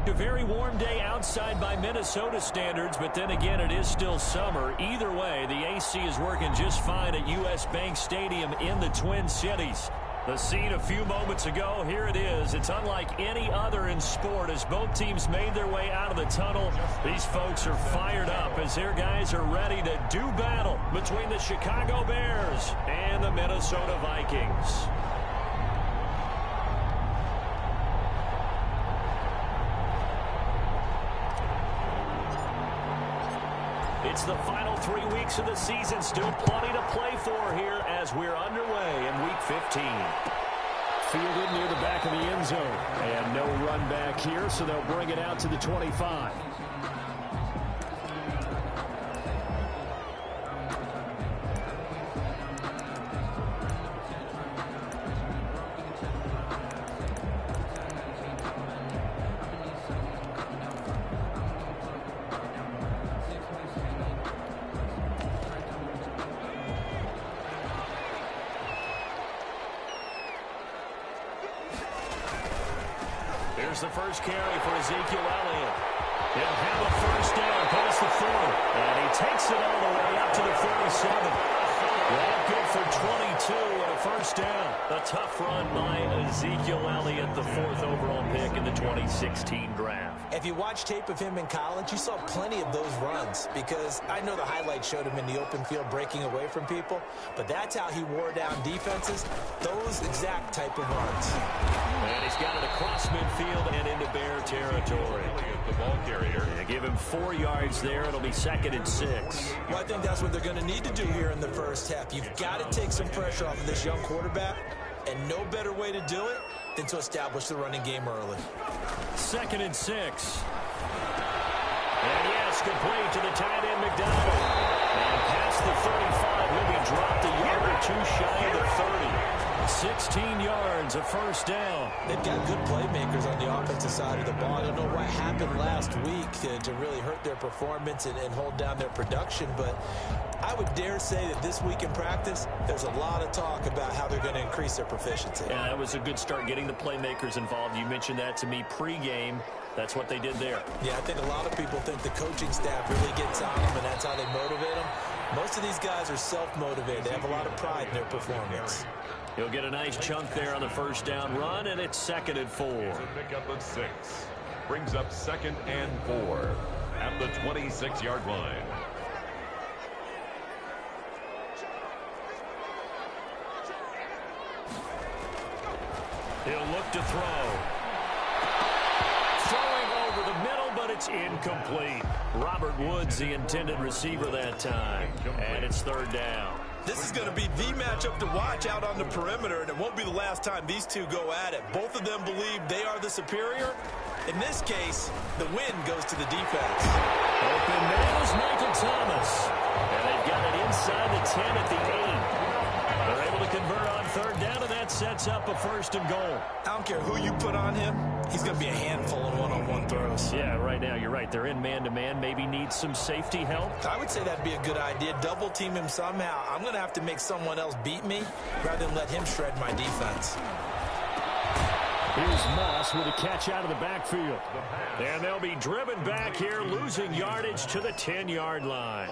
A very warm day outside by Minnesota standards, but then again, it is still summer. Either way, the AC is working just fine at U.S. Bank Stadium in the Twin Cities. The scene a few moments ago, here it is. It's unlike any other in sport as both teams made their way out of the tunnel. These folks are fired up as their guys are ready to do battle between the Chicago Bears and the Minnesota Vikings. It's the final 3 weeks of the season. Still plenty to play for here as we're underway in Week 15. Fielded near the back of the end zone. And no run back here, so they'll bring it out to the 25. Here's the first carry for Ezekiel Elliott. He'll have a first down past the 40. And he takes it all the way up to the 47. Well, good for 22 and a first down. A tough run by Ezekiel Elliott, the fourth overall pick in the 2016 draft. If you watch tape of him in college, you saw plenty of those runs because I know the highlights showed him in the open field breaking away from people, but that's how he wore down defenses, those exact type of runs. And he's got it across midfield and into Bear territory. The ball carrier. They give him 4 yards there. It'll be 2nd and 6. Well, I think that's what they're going to need to do here in the first half. You've got to take some pressure off of this young quarterback, and no better way to do it than to establish the running game early. 2nd and 6. And yes, complete to the tight end McDonald. And past the 35, he'll be dropped a yard or two shy of the 30. 16 yards, a first down. They've got good playmakers on the offensive side of the ball. I don't know what happened last week to really hurt their performance and hold down their production, but I would dare say that this week in practice, there's a lot of talk about how they're going to increase their proficiency. Yeah, that was a good start getting the playmakers involved. You mentioned that to me pregame. That's what they did there. Yeah, I think a lot of people think the coaching staff really gets on them, and that's how they motivate them. Most of these guys are self-motivated. They have a lot of pride in their performance. He'll get a nice chunk there on the first down run, and it's 2nd and 4. It's a pickup of 6. Brings up 2nd and 4 at the 26-yard line. He'll look to throw. Throwing over the middle, but it's incomplete. Robert Woods, the intended receiver that time. And it's 3rd down. This is going to be the matchup to watch out on the perimeter, and it won't be the last time these two go at it. Both of them believe they are the superior. In this case, the win goes to the defense. Open man is Michael Thomas. And they've got it inside the 10 at the 8. They're able to convert on 3rd down, and that sets up a 1st and goal. I don't care who you put on him. He's going to be a handful in one-on-one throws. Yeah, right now, you're right. They're in man-to-man. Maybe needs some safety help. I would say that'd be a good idea. Double team him somehow. I'm going to have to make someone else beat me rather than let him shred my defense. Here's Moss with a catch out of the backfield. And they'll be driven back here, losing yardage to the 10-yard line.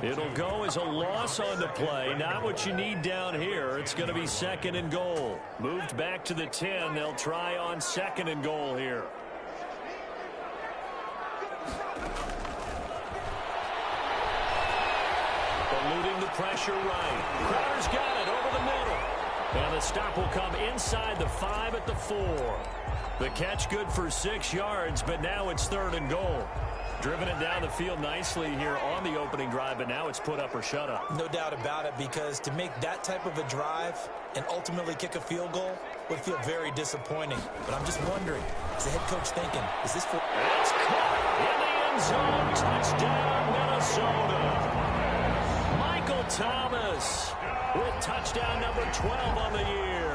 It'll go as a loss on the play. Not what you need down here. It's going to be 2nd and goal. Moved back to the 10. They'll try on 2nd and goal here. Eluding the pressure right. Crowder's got it over the middle. And the stop will come inside the 5 at the 4. The catch good for 6 yards, but now it's 3rd and goal. Driven it down the field nicely here on the opening drive, but now it's put up or shut up. No doubt about it, because to make that type of a drive and ultimately kick a field goal would feel very disappointing. But I'm just wondering, is the head coach thinking, is this for... It's caught in the end zone. Touchdown, Minnesota. Michael Thomas with touchdown number 12 on the year.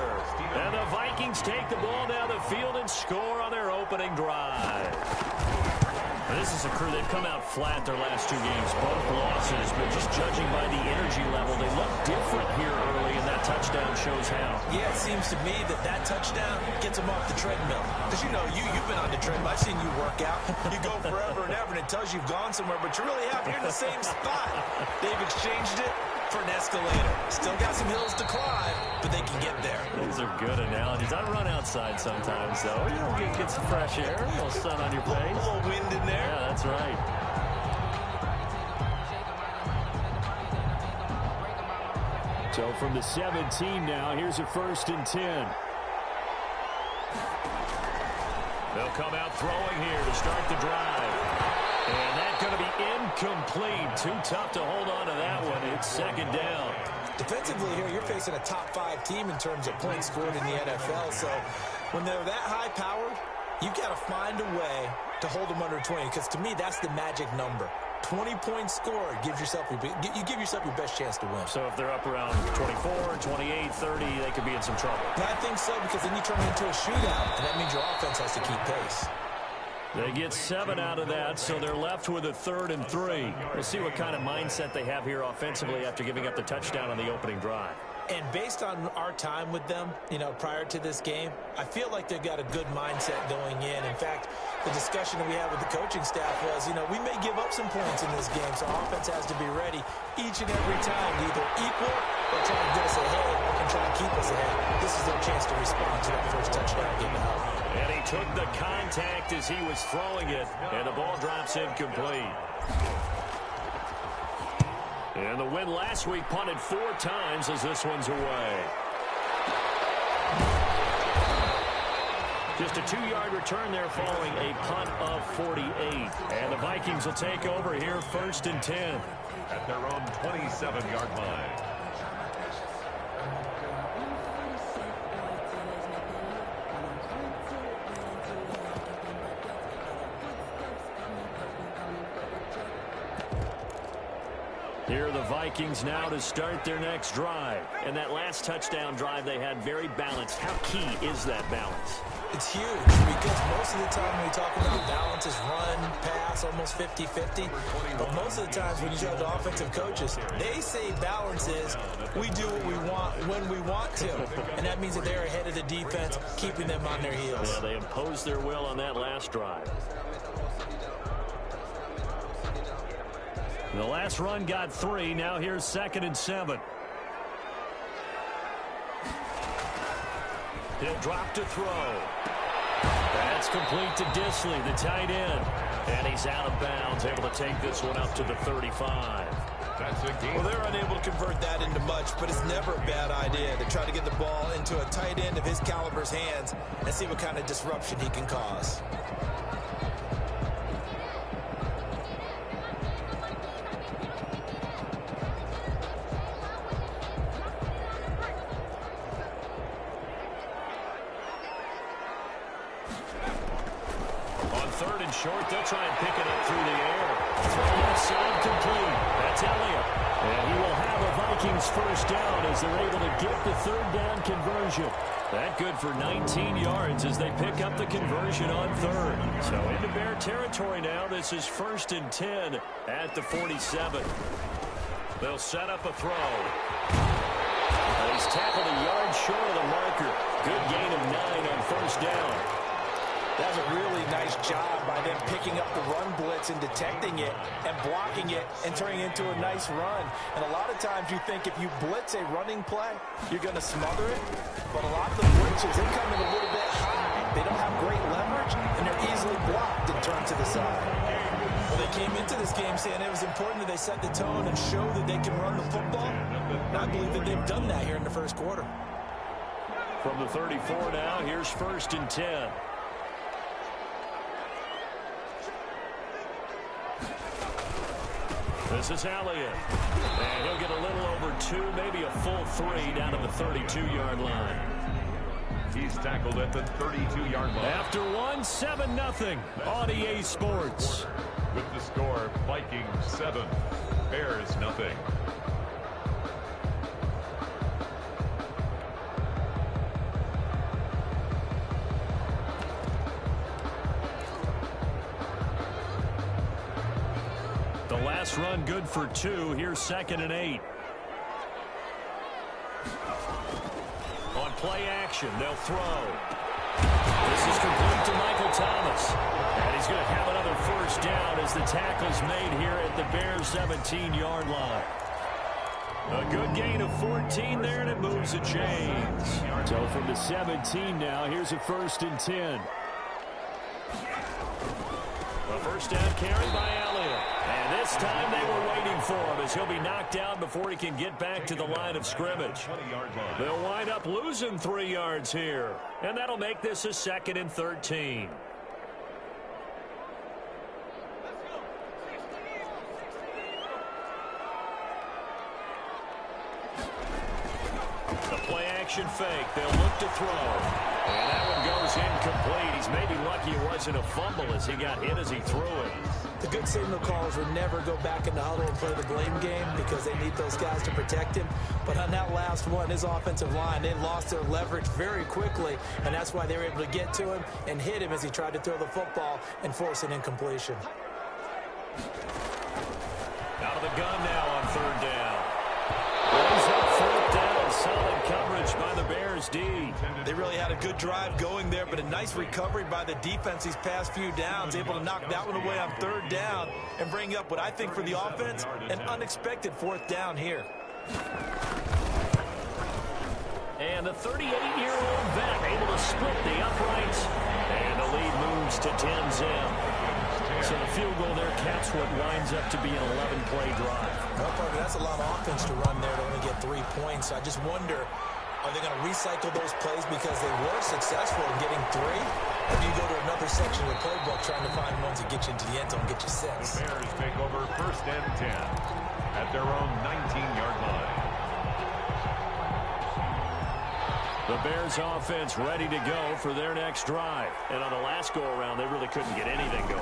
And the Vikings take the ball down the field and score on their opening drive. This is a crew, they've come out flat their last 2 games, both losses, but just judging by the energy level, they look different here early, and that touchdown shows how. Yeah, it seems to me that touchdown gets them off the treadmill. Because, you know, you've been on the treadmill. I've seen you work out. You go forever and ever, and it tells you you've gone somewhere, but you really have. You're in the same spot. They've exchanged it for an escalator. Still got some hills to climb, but they can get there. Those are good analogies. I run outside sometimes, though. You know, get some fresh air, a little sun on your face. A little wind in there. Yeah, that's right. So from the 17 now, here's a 1st and 10. They'll come out throwing here to start the drive. And that's going to be incomplete. Too tough to hold on to that one. It's 2nd down. Defensively here, you're facing a top 5 team in terms of points scored in the NFL. So when they're that high-powered, you've got to find a way to hold them under 20. Because to me, that's the magic number. 20 points scored, you give yourself your best chance to win. So if they're up around 24, 28, 30, they could be in some trouble. I think so, because then you turn it into a shootout, and that means your offense has to keep pace. They get 7 out of that, so they're left with a 3rd and 3. We'll see what kind of mindset they have here offensively after giving up the touchdown on the opening drive. And based on our time with them, you know, prior to this game, I feel like they've got a good mindset going in. In fact, the discussion that we had with the coaching staff was, you know, we may give up some points in this game, so offense has to be ready each and every time to either equal or try to get us ahead and try to keep us ahead. This is their chance to respond to that first touchdown getting out. And he took the contact as he was throwing it, and the ball drops incomplete. And the win last week punted 4 times as this one's away. Just a 2-yard return there following a punt of 48. And the Vikings will take over here 1st and 10. At their own 27-yard line. Here are the Vikings now to start their next drive. And that last touchdown drive they had very balanced. How key is that balance? It's huge because most of the time when we talk about balance is run, pass, almost 50-50. But most of the times when you talk to offensive coaches, they say balance is we do what we want when we want to. And that means that they're ahead of the defense, keeping them on their heels. Yeah, they imposed their will on that last drive. The last run got 3. Now here's 2nd and 7. He'll drop to throw. That's complete to Disley, the tight end. And he's out of bounds, able to take this one up to the 35. That's a game. Well, they're unable to convert that into much, but it's never a bad idea to try to get the ball into a tight end of his caliber's hands and see what kind of disruption he can cause. Short, they'll try and pick it up through the air. Throw left side complete. That's Elliott. And he will have a Vikings first down as they're able to get the 3rd down conversion. That good for 19 yards as they pick up the conversion on 3rd. So into Bear territory now. This is 1st and 10 at the 47. They'll set up a throw. He's tackled a yard short of the marker. Good gain of 9 on 1st down. That was a really nice job by them picking up the run blitz and detecting it and blocking it and turning it into a nice run. And a lot of times you think if you blitz a running play, you're going to smother it. But a lot of the blitzes, they come in a little bit high. They don't have great leverage, and they're easily blocked and turned to the side. Well, they came into this game saying it was important that they set the tone and show that they can run the football. And I believe that they've done that here in the first quarter. From the 34 now, here's 1st and 10. This is Elliott. And he'll get a little over 2, maybe a full 3 down to the 32-yard line. He's tackled at the 32-yard line. After 1, 7-0 on EA Sports. With the score, Vikings 7, Bears nothing. Last run good for 2. Here's 2nd and 8. On play action, they'll throw. This is complete to Michael Thomas. And he's going to have another first down as the tackle's made here at the Bears' 17-yard line. A good gain of 14 there, and it moves the chains. So from the 17 now, here's a 1st and 10. A first down carry by Elliott. And this time they were waiting for him as he'll be knocked down before he can get back to the line of scrimmage. They'll wind up losing 3 yards here. And that'll make this a 2nd and 13. Action fake. They'll look to throw. And that one goes incomplete. He's maybe lucky it wasn't a fumble as he got hit as he threw it. The good signal callers would never go back in the huddle and play the blame game because they need those guys to protect him. But on that last one, his offensive line, they lost their leverage very quickly, and that's why they were able to get to him and hit him as he tried to throw the football and force an incompletion. Out of the gun now on 3rd down. Brings up 4th down. Solid coverage by the Bears D. They really had a good drive going there, but a nice recovery by the defense these past few downs, able to knock that one away on 3rd down and bring up what I think for the offense, an unexpected 4th down here. And the 38-year-old vet able to split the uprights, and the lead moves to 10-0. So the field goal there caps what winds up to be an 11-play drive. Well, Parker, that's a lot of offense to run there to only get 3 points. I just wonder, are they going to recycle those plays because they were successful in getting 3? Or do you go to another section of the playbook trying to find ones that get you into the end zone and get you 6? The Bears take over 1st and 10 at their own 19-yard line. The Bears offense ready to go for their next drive. And on the last go-around, they really couldn't get anything going.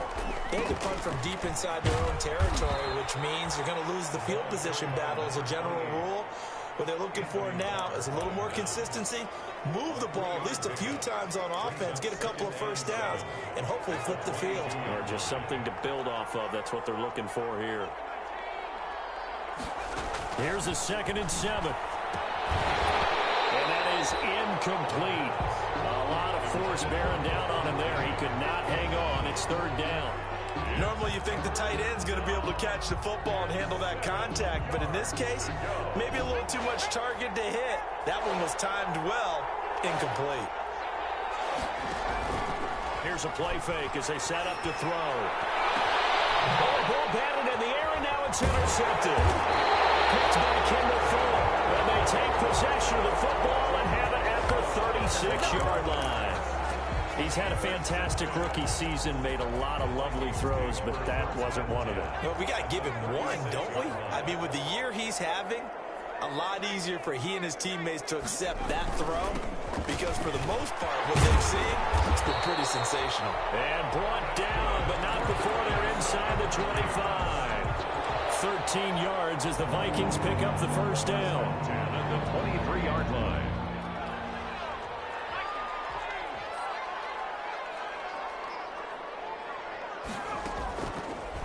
They had to punt from deep inside their own territory, which means you're going to lose the field position battle as a general rule. What they're looking for now is a little more consistency, move the ball at least a few times on offense, get a couple of first downs, and hopefully flip the field. Or just something to build off of. That's what they're looking for here. Here's a 2nd and 7. And that is incomplete. A lot of force bearing down on him there. He could not hang on. It's 3rd down. Normally you think the tight end's going to be able to catch the football and handle that contact, but in this case, maybe a little too much target to hit. That one was timed well, incomplete. Here's a play fake as they set up to throw. Ball batted in the air, and now it's intercepted. Picked by Kendall Fuller. And they take possession of the football and have it at the 36-yard line. He's had a fantastic rookie season, made a lot of lovely throws, but that wasn't one of them. Well, we got to give him one, don't we? I mean, with the year he's having, a lot easier for he and his teammates to accept that throw because for the most part, what they've seen, it's been pretty sensational. And brought down, but not before they're inside the 25. 13 yards as the Vikings pick up the first down. At the 23-yard line.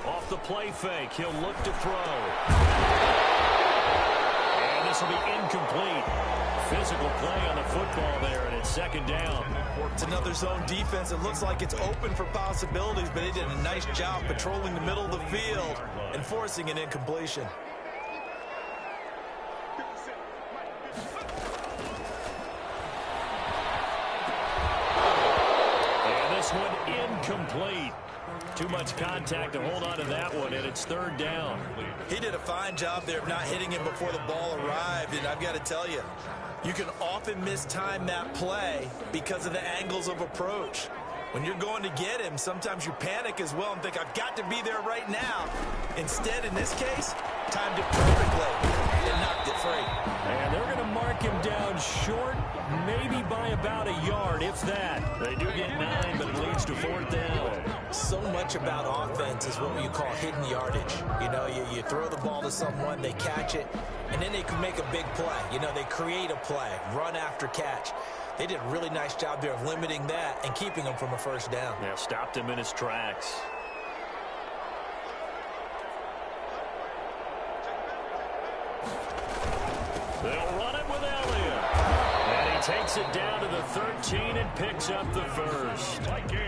Off the play fake, he'll look to throw. And this will be incomplete. Physical play on the football there, and it's 2nd down. It's another zone defense. It looks like it's open for possibilities, but they did a nice job patrolling the middle of the field and forcing an incompletion. And this one incomplete. Too much contact to hold on to that one, and it's 3rd down. He did a fine job there of not hitting him before the ball arrived, and I've got to tell you, you can often mistime that play because of the angles of approach. When you're going to get him, sometimes you panic as well and think, I've got to be there right now. Instead, in this case, timed it perfectly and knocked it free. And they're going to mark him down short, maybe by about a yard, if that. They do get 9, but it leads to 4th down. So much about offense is what you call hidden yardage. You know, you throw the ball to someone, they catch it, and then they can make a big play. You know, they create a play, run after catch. They did a really nice job there of limiting that and keeping him from a first down. Yeah, stopped him in his tracks. Takes it down to the 13 and picks up the first.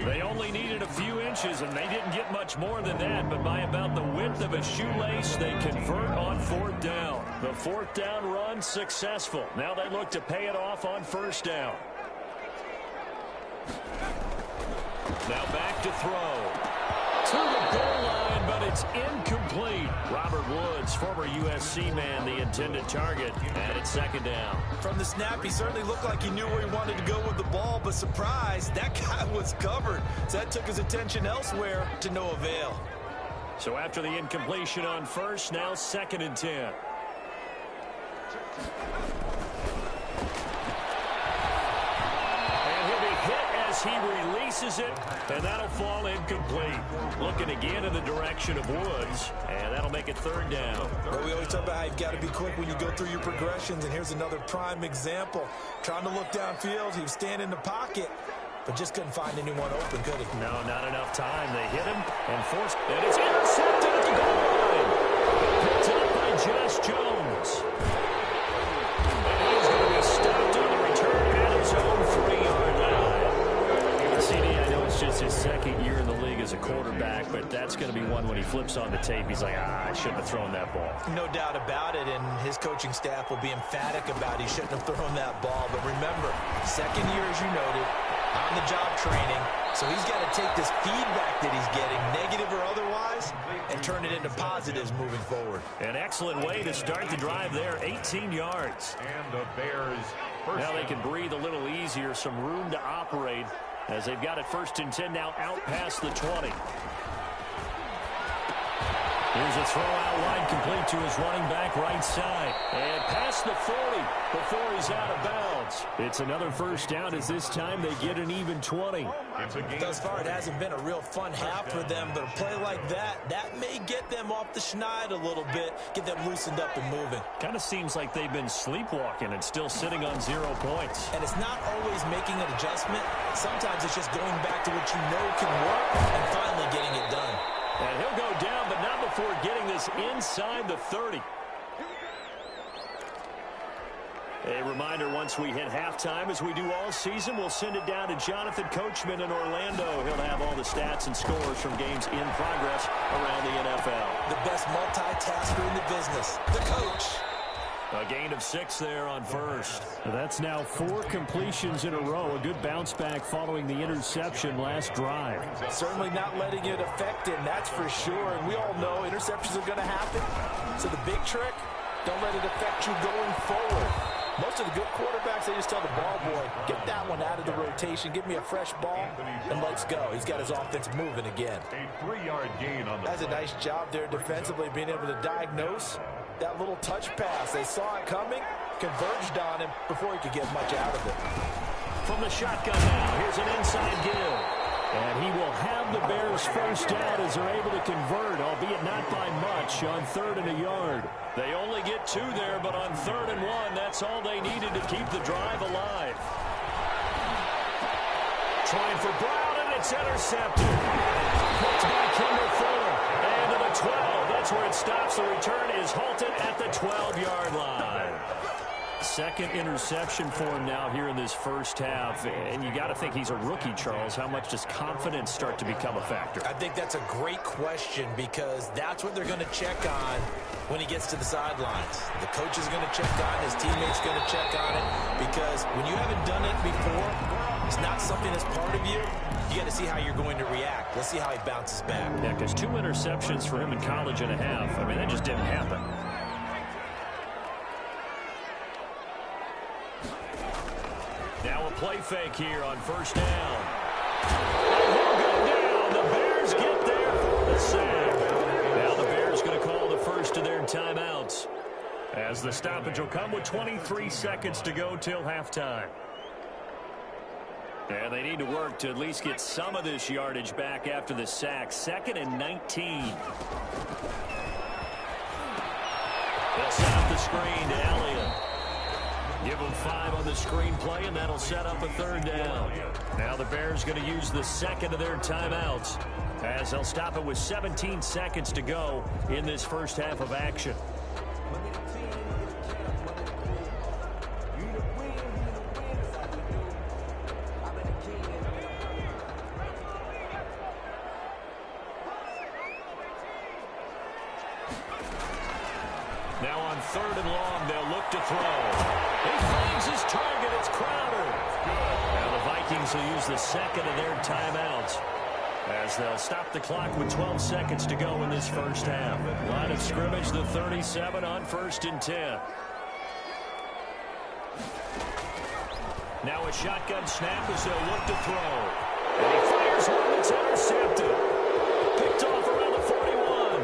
They only needed a few inches, and they didn't get much more than that, but by about the width of a shoelace, they convert on fourth down. The fourth down run successful. Now they look to pay it off on first down. Now back to throw. To the goal line, but it's incomplete. Robert Woods, former USC man, the intended target, and it's second down. From the snap, he certainly looked like he knew where he wanted to go with the ball, but surprise, that guy was covered. So that took his attention elsewhere to no avail. So after the incompletion on first, now 2nd and 10. He releases it, and that'll fall incomplete. Looking again in the direction of Woods, and that'll make it 3rd down. Well, we always talk about how you've got to be quick when you go through your progressions, and here's another prime example. Trying to look downfield, he was standing in the pocket, but just couldn't find anyone open, could he? No, not enough time. They hit him and forced, and it's intercepted at the goal line. Picked up by Josh Jones. And he's going to be stopped on the return at his own 3-yard line. CD, I know it's just his 2nd year in the league as a quarterback, but that's going to be one when he flips on the tape, he's like, I shouldn't have thrown that ball. No doubt about it, and his coaching staff will be emphatic about he shouldn't have thrown that ball. But remember, 2nd year, as you noted, on-the-job training, so he's got to take this feedback that he's getting, negative or otherwise, and turn it into positives moving forward. An excellent way to start the drive there, 18 yards. And the Bears first. Now they can breathe a little easier, some room to operate, as they've got it 1st and 10 now out past the 20. Here's a throw out wide, complete to his running back right side. And past the 40 before he's out of bounds. It's another 1st down as this time they get an even 20. Thus far, it hasn't been a real fun half for them, but a play like that may get them off the schneid a little bit, get them loosened up and moving. Kind of seems like they've been sleepwalking and still sitting on 0 points. And it's not always making an adjustment. Sometimes it's just going back to what you know can work and finally getting it done. And he'll go down, but not before getting this inside the 30. A reminder, once we hit halftime, as we do all season, we'll send it down to Jonathan Coachman in Orlando. He'll have all the stats and scores from games in progress around the NFL. The best multitasker in the business, the coach. A gain of 6 there on first. That's now 4 completions in a row. A good bounce back following the interception last drive. Certainly not letting it affect him, that's for sure. And we all know interceptions are going to happen. So the big trick, don't let it affect you going forward. Most of the good quarterbacks, they just tell the ball boy, get that one out of the rotation, give me a fresh ball, and let's go. He's got his offense moving again. A 3-yard gain on the That's a nice job there defensively, being able to diagnose that little touch pass. They saw it coming, converged on him before he could get much out of it. From the shotgun now, here's an inside give. And he will have the Bears 1st down as they're able to convert, albeit not by much, on 3rd and a yard. They only get 2 there, but on 3rd and 1, that's all they needed to keep the drive alive. Trying for Brown, and it's intercepted. Picked by Kendall Fuller. And to the 12. That's where it stops. The return is halted at the 12-yard line. 2nd interception for him now here in this 1st half. And you got to think he's a rookie, Charles. How much does confidence start to become a factor? I think that's a great question, because that's what they're going to check on when he gets to the sidelines. The coach is going to check on it. His teammates going to check on it, because when you haven't done it before, it's not something that's part of you. You got to see how you're going to react. Let's see how he bounces back. Yeah, because 2 interceptions for him in college and a half. I mean, that just didn't happen. Now a play fake here on 1st down. And he'll go down. The Bears get there for the sack. Now the Bears going to call the first of their timeouts, as the stoppage will come with 23 seconds to go till halftime. And they need to work to at least get some of this yardage back after the sack. 2nd and 19. They'll set up the screen to Elliott. Give them 5 on the screen play, and that'll set up a 3rd down. Now the Bears going to use the 2nd of their timeouts, as they'll stop it with 17 seconds to go in this 1st half of action. Now on 3rd and long, they'll look to throw. He finds his target. It's Crowder. Now the Vikings will use the second of their timeouts, as they'll stop the clock with 12 seconds to go in this first half. Line of scrimmage, the 37 on 1st and 10. Now a shotgun snap as they'll look to throw. And he fires one that's intercepted. Picked off around the 41.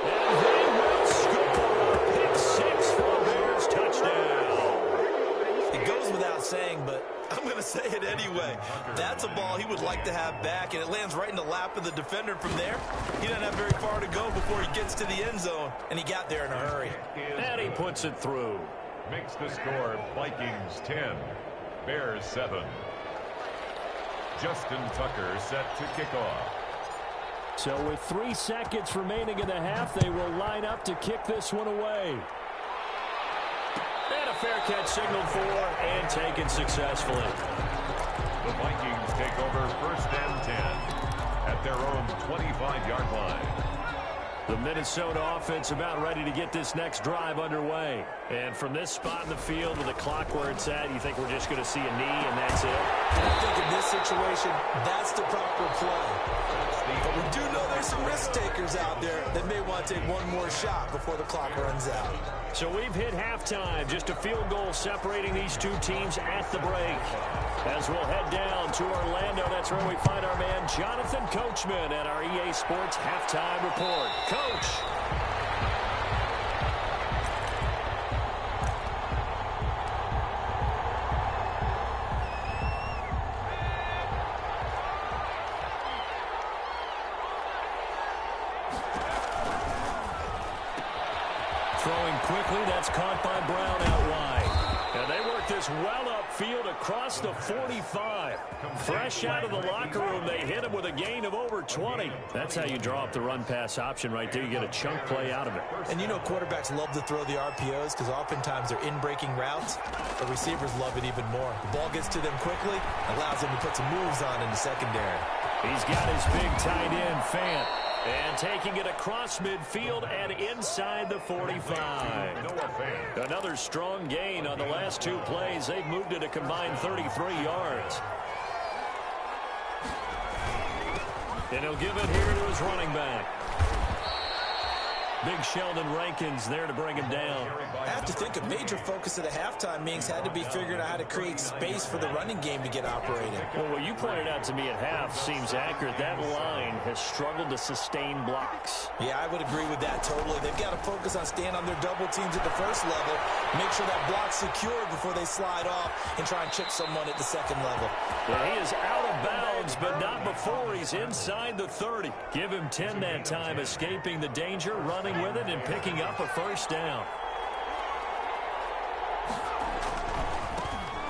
And they will score. Pick 6 for a Bears touchdown. It goes without saying, but I'm going to say it anyway. That's a ball he would like to have back, and it lands right in the lap of the defender from there. He doesn't have very far to go before he gets to the end zone, and he got there in a hurry. And he puts it through. Makes the score Vikings 10, Bears 7. Justin Tucker set to kick off. So with 3 seconds remaining in the half, they will line up to kick this one away. And a fair catch signaled for and taken successfully. The Vikings take over 1st and 10 at their own 25-yard line. The Minnesota offense about ready to get this next drive underway. And from this spot in the field with the clock where it's at, you think we're just going to see a knee and that's it? I think in this situation, that's the proper play. But we do know there's some risk takers out there that may want to take one more shot before the clock runs out. So we've hit halftime. Just a field goal separating these two teams at the break. As we'll head down to Orlando, that's where we find our man Jonathan Coachman at our EA Sports Halftime Report. Coach. Throwing quickly, that's caught by Brown out wide. And they work this well upfield across the 45. Fresh out of the locker room, they hit him with a gain of over 20. That's how you draw up the run-pass option right there. You get a chunk play out of it. And you know quarterbacks love to throw the RPOs because oftentimes they're in-breaking routes. The receivers love it even more. The ball gets to them quickly, allows them to put some moves on in the secondary. He's got his big tight end, Fant. And taking it across midfield and inside the 45. Another strong gain on the last 2 plays. They've moved it a combined 33 yards. And he'll give it here to his running back. Big Sheldon Rankins there to bring him down. I have to think a major focus of the halftime meetings had to be figuring out how to create space for the running game to get operating. Well, what you pointed out to me at half seems accurate. That line has struggled to sustain blocks. Yeah, I would agree with that totally. They've got to focus on staying on their double teams at the first level, make sure that block's secured before they slide off and try and chip someone at the second level. Yeah, he is out of bounds, but not before he's inside the 30. Give him 10 that time, escaping the danger, running with it, and picking up a first down.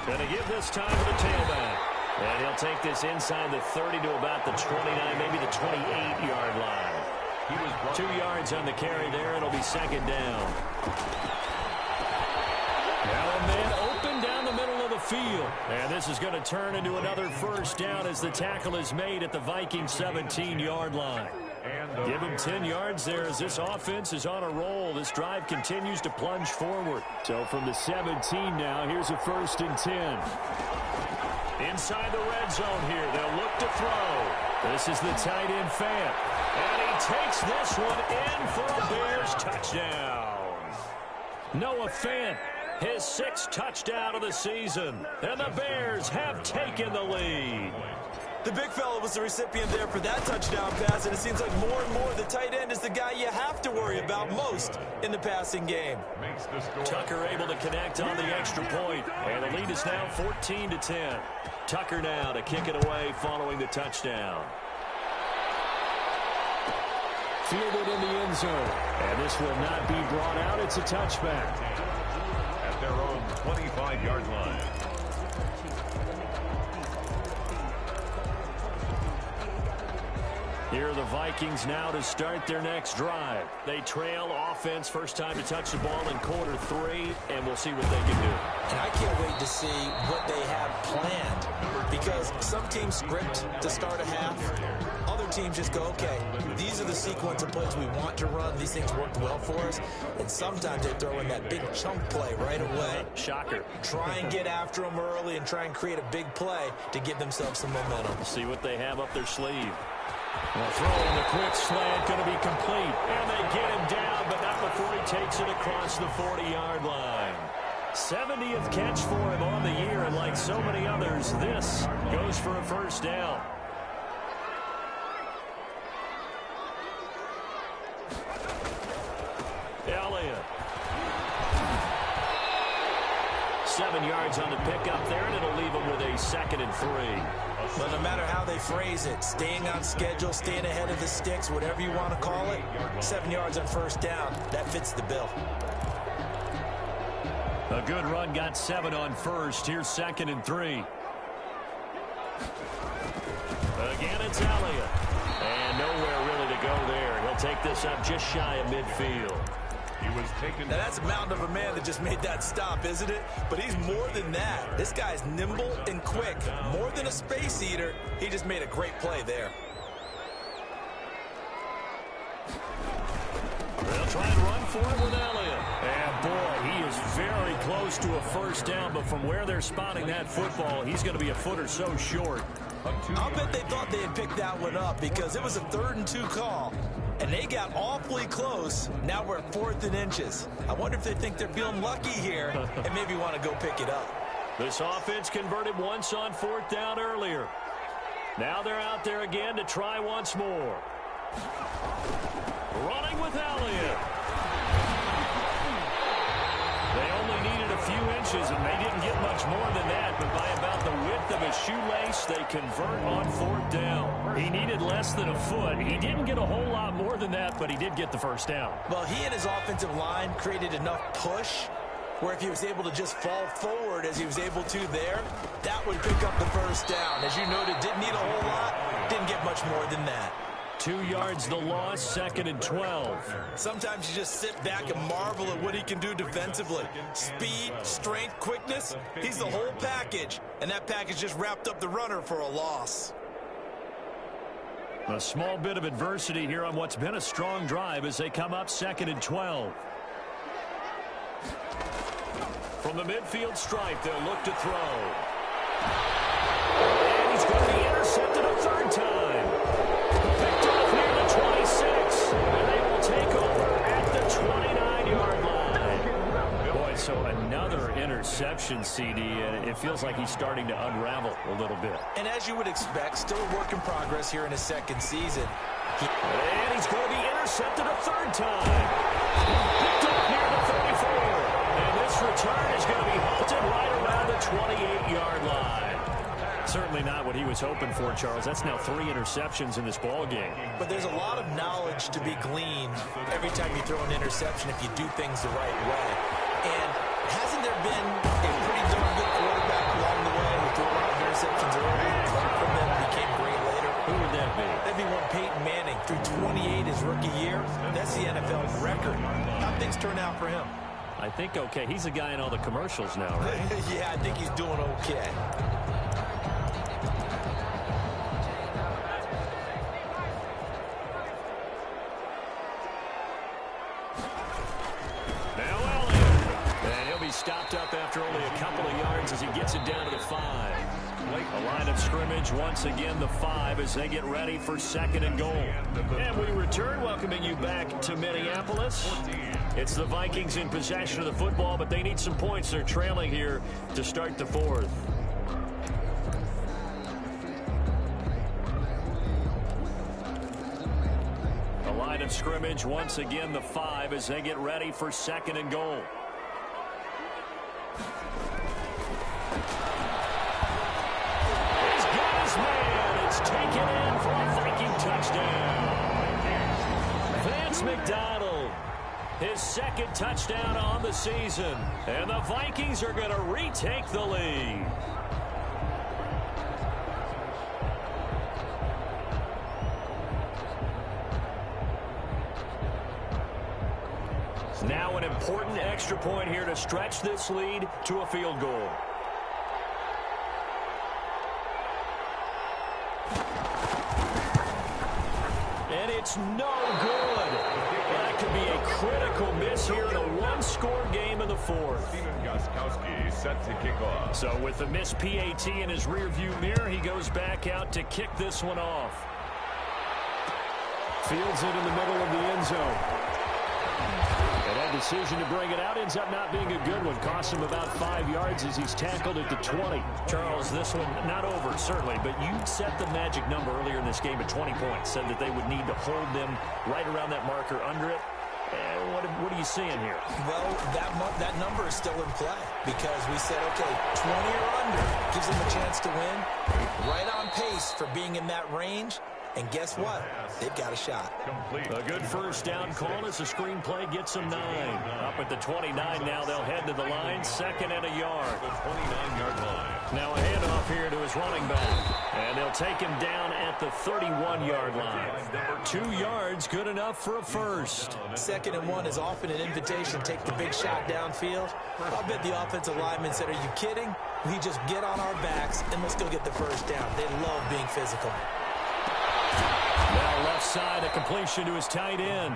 Gonna give this time to the tailback. And he'll take this inside the 30 to about the 29, maybe the 28-yard line. He was 2 yards on the carry there. It'll be 2nd down. Now a man open down the middle of the field. And this is going to turn into another first down as the tackle is made at the Vikings 17-yard line. Give him 10 yards there as this offense is on a roll. This drive continues to plunge forward. So from the 17 now, here's a 1st and 10. Inside the red zone here, they'll look to throw. This is the tight end Fant. And he takes this one in for a Bears touchdown. Noah Fant, his 6th touchdown of the season. And the Bears have taken the lead. The big fella was the recipient there for that touchdown pass, and it seems like more and more the tight end is the guy you have to worry about most in the passing game. Tucker able to connect on the extra point, and the lead is now 14-10. Tucker now to kick it away following the touchdown. Fielded in the end zone, and this will not be brought out. It's a touchback. At their own 25-yard line. Here are the Vikings now to start their next drive. They trail offense, first time to touch the ball in quarter 3, and we'll see what they can do. And I can't wait to see what they have planned, because some teams script to start a half. Other teams just go, okay, these are the sequence of plays we want to run. These things worked well for us. And sometimes they throw in that big chunk play right away. Shocker. Try and get after them early and try and create a big play to give themselves some momentum. See what they have up their sleeve. The throw in the quick slant going to be complete. And they get him down, but not before he takes it across the 40-yard line. 70th catch for him on the year, and like so many others, this goes for a first down. Elliott. 7 yards on the pickup there, and it'll leave him with a 2nd and 3. But no matter how they phrase it, staying on schedule, staying ahead of the sticks, whatever you want to call it, 7 yards on first down, that fits the bill. A good run, got 7 on first. Here's 2nd and 3. Again, it's Elliott. And nowhere really to go there. He'll take this up just shy of midfield. He was taken. Now that's a mountain of a man that just made that stop, isn't it? But he's more than that. This guy's nimble and quick. More than a space eater, he just made a great play there. They'll try and run for it with Elliott. And boy, he is very close to a first down, but from where they're spotting that football, he's going to be a foot or so short. I'll bet they thought they had picked that one up because it was a 3rd and 2 call. And they got awfully close. Now we're at 4th and inches. I wonder if they think they're feeling lucky here and maybe want to go pick it up. This offense converted once on 4th down earlier. Now they're out there again to try once more. Running with Elliott. They only needed a few inches, and they didn't get much more than that. But by about the width of his shoelace, they convert on 4th down. He needed less than a foot. He didn't get a whole lot more than that, but he did get the first down. Well, he and his offensive line created enough push where if he was able to just fall forward as he was able to there, that would pick up the first down. As you noted, didn't need a whole lot, didn't get much more than that. 2 yards the loss, 2nd and 12. Sometimes you just sit back and marvel at what he can do defensively. Speed, strength, quickness, he's the whole package. And that package just wrapped up the runner for a loss. A small bit of adversity here on what's been a strong drive as they come up 2nd and 12. From the midfield stripe, they'll look to throw. And he's going to be intercepted a 3rd time. Picked off near the 26. And they will take over at the 29-yard line. Boy, so another interception, CD, and it feels like he's starting to unravel a little bit. And as you would expect, still a work in progress here in his 2nd season. And he's going to be intercepted a 3rd time. Picked up near the 34. And this return is going to be halted right around the 28-yard line. Certainly not what he was hoping for, Charles. That's now 3 interceptions in this ball game. But there's a lot of knowledge to be gleaned every time you throw an interception if you do things the right way. And hasn't there been a pretty darn good quarterback along the way who threw a lot of interceptions early, learned from them, and became great later? Who would that be? That'd be one Peyton Manning through 28 his rookie year. That's the NFL record. How'd things turn out for him? I think okay. He's the guy in all the commercials now, right? Yeah, I think he's doing okay. Stopped up after only a couple of yards as he gets it down to the 5. A line of scrimmage once again the 5 as they get ready for 2nd and goal. And we return, welcoming you back to Minneapolis. It's the Vikings in possession of the football, but they need some points. They're trailing here to start the 4th. A line of scrimmage once again the 5 as they get ready for 2nd and goal. He's got his man. It's taken in for a Viking touchdown. Vance McDonald, his 2nd touchdown on the season. And the Vikings are going to retake the lead. Now an important extra point here to stretch this lead to a field goal. it's no good. That could be a critical miss here in a one-score game in the fourth. Set to kick off. So with the missed PAT in his rearview mirror, he goes back out to kick this one off. Fields it in the middle of the end zone. And that decision to bring it out ends up not being a good one. Costs him about 5 yards as he's tackled at the 20. Charles, this one not over, certainly, but you set the magic number earlier in this game at 20 points. Said that they would need to hold them right around that marker under it. What are you seeing here? Well, that number is still in play because we said, okay, 20 or under gives them a chance to win. Right on pace for being in that range. And guess what? They've got a shot. A good first down call as the screenplay gets them 9. Up at the 29 now, they'll head to the line. 2nd and a yard. The 29-yard line. Now a handoff here to his running back. And they'll take him down at the 31-yard line. 2 yards, good enough for a first. 2nd and 1 is often an invitation. Take the big shot downfield. I'll bet the offensive lineman said, are you kidding? We just get on our backs and let's go get the first down. They love being physical. Now left side, a completion to his tight end.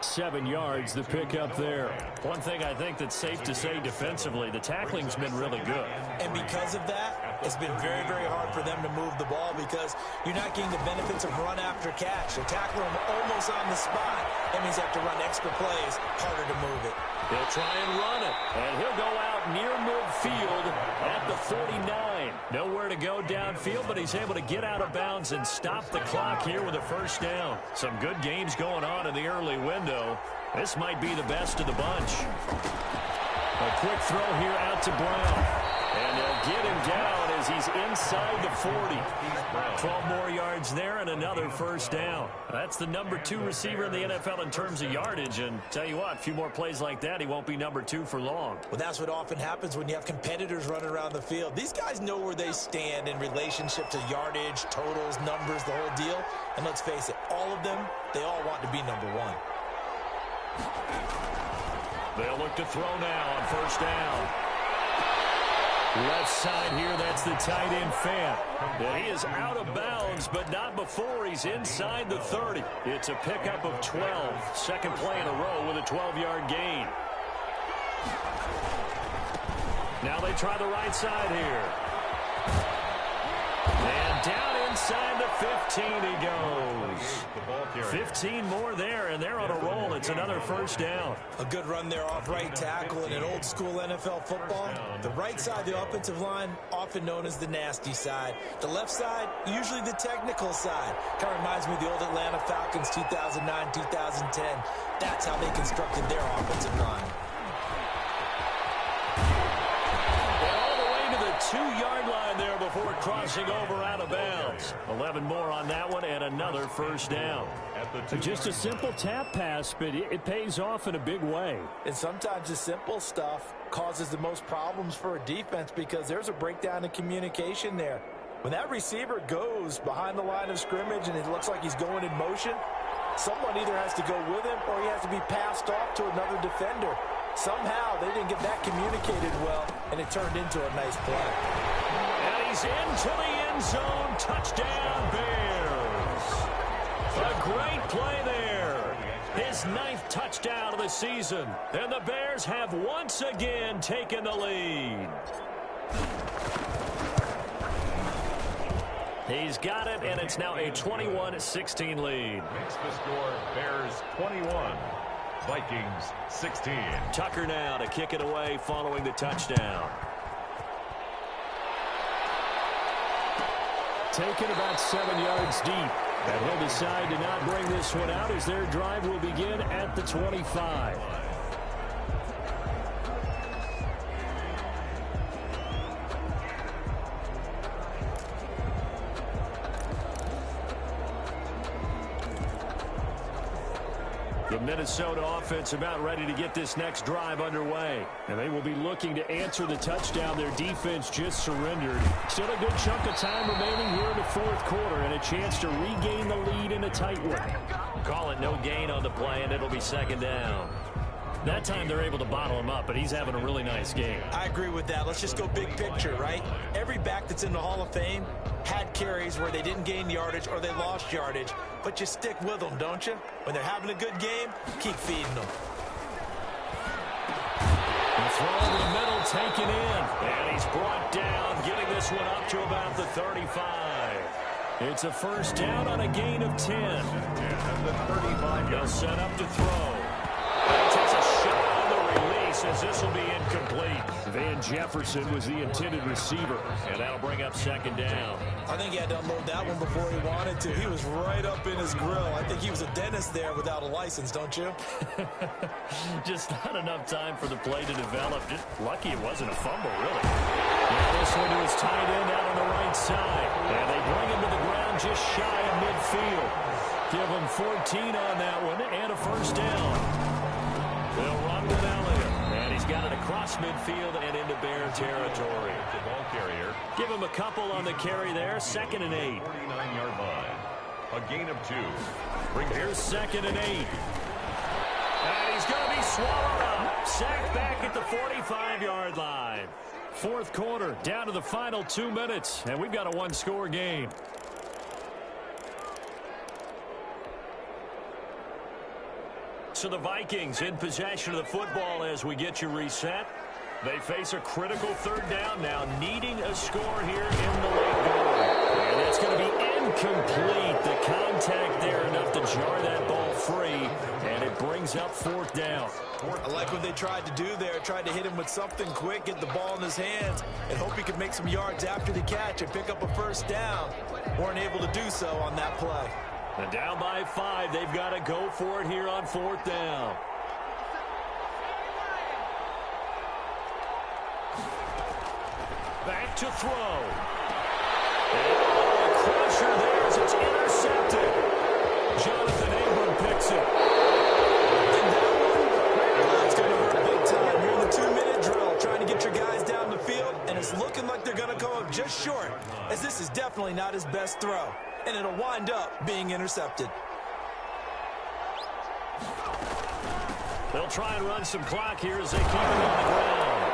7 yards, the pickup there. One thing I think that's safe to say defensively, the tackling's been really good. And because of that, it's been very, very hard for them to move the ball because you're not getting the benefits of run after catch. They're tackling them almost on the spot. That means they have to run extra plays, harder to move it. He'll try and run it, and he'll go out near midfield at the 49. Nowhere to go downfield, but he's able to get out of bounds and stop the clock here with a first down. Some good games going on in the early window. This might be the best of the bunch. A quick throw here out to Brown. And they'll get him down as he's inside the 40. 12 more yards there and another first down. That's the number 2 receiver in the NFL in terms of yardage. And tell you what, a few more plays like that, he won't be number 2 for long. Well, that's what often happens when you have competitors running around the field. These guys know where they stand in relationship to yardage, totals, numbers, the whole deal. And let's face it, all of them, they all want to be number 1. They'll look to throw now on first down. Left side here, that's the tight end Fant. And he is out of bounds, but not before he's inside the 30. It's a pickup of 12. Second play in a row with a 12-yard gain. Now they try the right side here. And down inside the 15 he goes. 15 more there, and they're on a roll. It's another first down. A good run there off right tackle in an old-school NFL football. The right side of the offensive line, often known as the nasty side. The left side, usually the technical side. Kind of reminds me of the old Atlanta Falcons 2009, 2010. That's how they constructed their offensive line. All the way to the 2-yard line there before crossing over out of bounds. 11 more on that one and another first down. Just a simple tap pass, but it pays off in a big way. And sometimes the simple stuff causes the most problems for a defense because there's a breakdown in communication there. When that receiver goes behind the line of scrimmage and it looks like he's going in motion, someone either has to go with him or he has to be passed off to another defender. Somehow they didn't get that communicated well, and it turned into a nice play. And he's into the end zone. Touchdown, Bears. A great play there. His 9th touchdown of the season. And the Bears have once again taken the lead. He's got it, and it's now a 21-16 lead. Makes the score Bears 21. Vikings 16. Tucker now to kick it away following the touchdown. Taken about 7 yards deep. And he'll decide to not bring this one out as their drive will begin at the 25. The Minnesota offense about ready to get this next drive underway. And they will be looking to answer the touchdown their defense just surrendered. Still a good chunk of time remaining here in the fourth quarter and a chance to regain the lead in a tight one. Call it no gain on the play, and it'll be second down. That time they're able to bottle him up, but he's having a really nice game. I agree with that. Let's just go big picture, right? Every back that's in the Hall of Fame had carries where they didn't gain yardage or they lost yardage, but you stick with them, don't you? When they're having a good game, keep feeding them. The throw over the middle, taken in, and he's brought down, getting this one up to about the 35. It's a first down on a gain of 10. And the 35. They'll set up to throw. He takes a shot on the release as this will be incomplete. Van Jefferson was the intended receiver, and that'll bring up second down. I think he had to unload that one before he wanted to. He was right up in his grill. I think he was a dentist there without a license, don't you? Just not enough time for the play to develop. Just lucky it wasn't a fumble, really. Now this one to his tight end out on the right side. And they bring him to the ground just shy of midfield. Give him 14 on that one and a first down. They'll run with Elliott. And he's got it across midfield and into Bear territory. The ball carrier. Give him a couple on the carry there. 2nd and 8. 49-yard line. A gain of 2. Here's 2nd and 8. And he's going to be swallowed up. Sacked back at the 45-yard line. Fourth quarter, down to the final 2 minutes. And we've got a one-score game. So the Vikings in possession of the football as we get you reset. They face a critical third down now, needing a score here in the late goal. And that's going to be incomplete. The contact there enough to jar that ball free, and it brings up 4th down. I like what they tried to do there. Tried to hit him with something quick, get the ball in his hands, and hope he could make some yards after the catch and pick up a first down. Weren't able to do so on that play. And down by 5, they've got to go for it here on 4th down. Back to throw. And a crusher there as it's intercepted. Jonathan Abram picks it. And that's going to hurt big time. You're in the 2-minute drill, trying to get your guys down the field, and it's looking like they're going to come up just short, as this is definitely not his best throw. And it'll wind up being intercepted. They'll try and run some clock here as they keep it on the ground.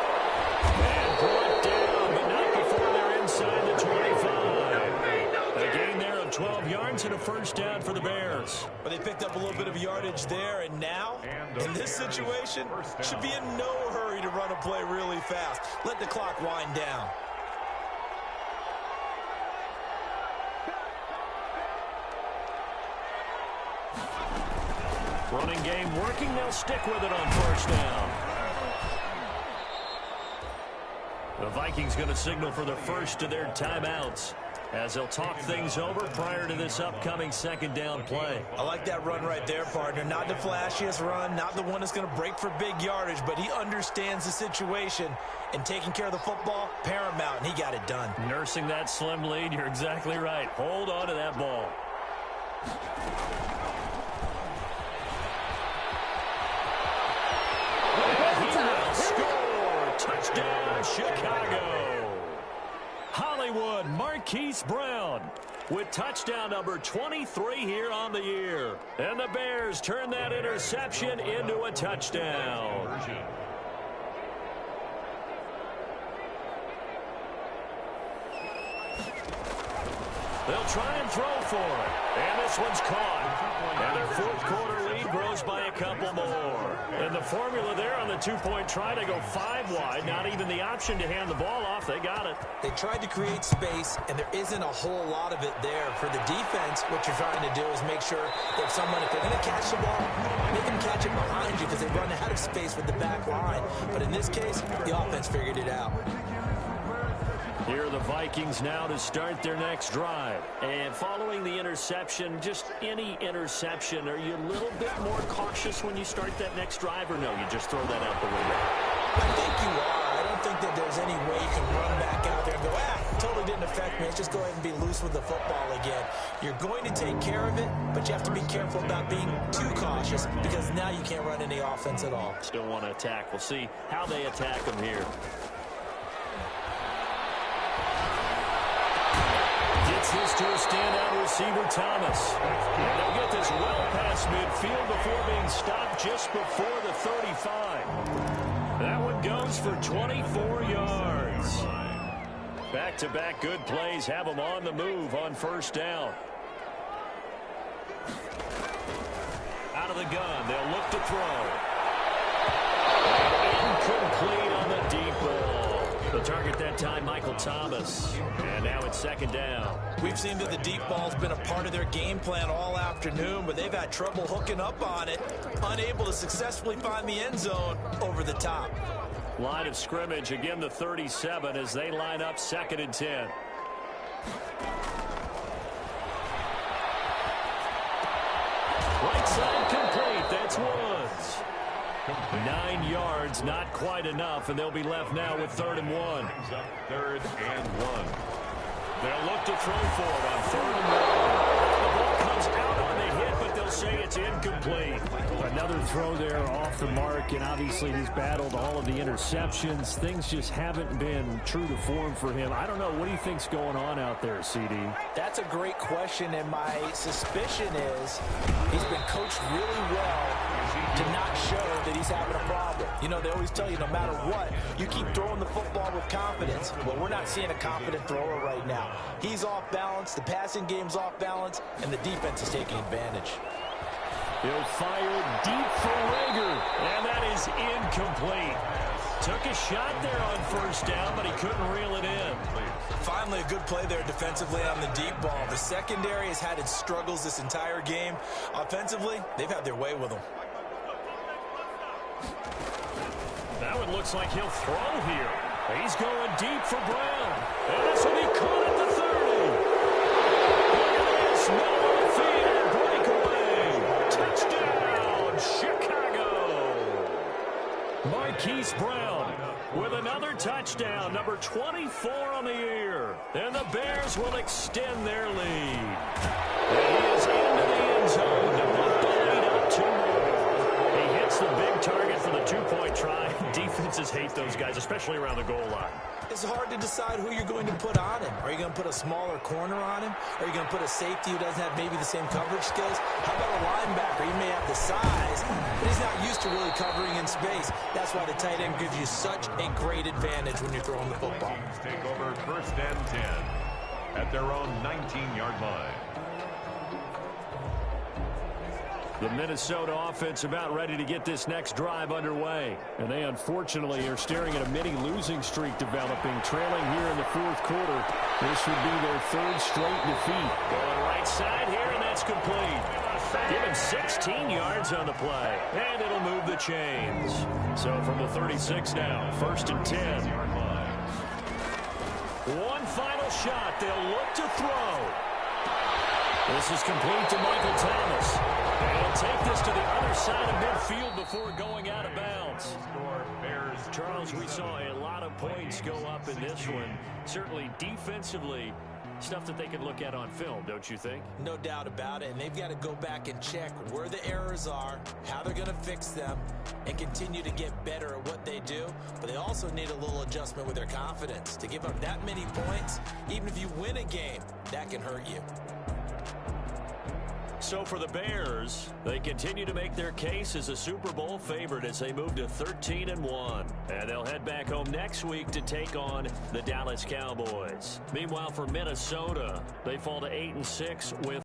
And brought down, but not before they're inside the 25. A gain there of 12 yards and a first down for the Bears. But they picked up a little bit of yardage there, and now, in this situation, should be in no hurry to run a play really fast. Let the clock wind down. Running game working. They'll stick with it on first down. The Vikings going to signal for the first of their timeouts as they'll talk things over prior to this upcoming second down play. I like that run right there, partner. Not the flashiest run, not the one that's going to break for big yardage, but he understands the situation, and taking care of the football, paramount, and he got it done. Nursing that slim lead, you're exactly right. Hold on to that ball. Touchdown, Chicago. Hollywood Marquise Brown with touchdown number 23 here on the year. And the Bears turn that interception into a touchdown. They'll try and throw for it. And this one's caught. And their fourth quarter lead grows by a couple more. And the formula there on the two-point try to go 5 wide. Not even the option to hand the ball off. They got it. They tried to create space, and there isn't a whole lot of it there. For the defense, what you're trying to do is make sure that someone, if they're going to catch the ball, make them catch it behind you because they run out of space with the back line. But in this case, the offense figured it out. Here are the Vikings now to start their next drive. And following the interception, just any interception, are you a little bit more cautious when you start that next drive, or no, you just throw that out the window? I think you are. I don't think that there's any way you can run back out there and go, totally didn't affect me. Let's just go ahead and be loose with the football again. You're going to take care of it, but you have to be careful about being too cautious because now you can't run any offense at all. Still want to attack. We'll see how they attack them here. Gets this to a standout receiver, Thomas. And they'll get this well past midfield before being stopped just before the 35. That one goes for 24 yards. Back-to-back good plays have them on the move on first down. Out of the gun, they'll look to throw. Incomplete on the deep ball. The target that time, Michael Thomas. And now it's second down. We've seen that the deep ball's been a part of their game plan all afternoon, but they've had trouble hooking up on it, unable to successfully find the end zone over the top. Line of scrimmage, again the 37 as they line up 2nd and 10. Right side complete. That's Woods. 9 yards, not quite enough, and they'll be left now with 3rd and 1. 3rd and 1. They'll look to throw for it on 3rd and 1. The ball comes out on the hit, but they'll say it's incomplete. Another throw there off the mark, and obviously he's battled all of the interceptions. Things just haven't been true to form for him. I don't know. What do you think's going on out there, CD? That's a great question, and my suspicion is he's been coached really well to not show that he's having a problem. You know, they always tell you no matter what, you keep throwing the football with confidence. Well, we're not seeing a confident thrower right now. He's off balance, the passing game's off balance, and the defense is taking advantage. He'll fire deep for Rager, and that is incomplete. Took a shot there on first down, but he couldn't reel it in. Finally, a good play there defensively on the deep ball. The secondary has had its struggles this entire game. Offensively, they've had their way with them. That one looks like he'll throw here. He's going deep for Brown. And this will be caught at the 30. Look at this. Middle of the field. Breakaway. Touchdown, Chicago. Marquise Brown with another touchdown, number 24 on the year. And the Bears will extend their lead. And he is into the end zone to move the lead up 2 more. He hits the big target for the 2-point try. Defenses hate those guys, especially around the goal line. It's hard to decide who you're going to put on him. Are you going to put a smaller corner on him? Are you going to put a safety who doesn't have maybe the same coverage skills? How about a linebacker? He may have the size, but he's not used to really covering in space. That's why the tight end gives you such a great advantage when you're throwing the football. Take over 1st and 10 at their own 19-yard line. The Minnesota offense about ready to get this next drive underway. And they unfortunately are staring at a mini losing streak developing, trailing here in the 4th quarter. This would be their 3rd straight defeat. Going right side here, and that's complete. Give him 16 yards on the play, and it'll move the chains. So from the 36 now, 1st and 10. One final shot. They'll look to throw. This is complete to Michael Thomas. And he'll take this to the other side of midfield before going out of bounds. Charles, we saw a lot of points go up in this one. Certainly defensively, stuff that they can look at on film, don't you think? No doubt about it, and they've got to go back and check where the errors are, how they're going to fix them, and continue to get better at what they do. But they also need a little adjustment with their confidence. To give up that many points, even if you win a game, that can hurt you. So for the Bears, they continue to make their case as a Super Bowl favorite as they move to 13-1. And they'll head back home next week to take on the Dallas Cowboys. Meanwhile, for Minnesota, they fall to 8-6 with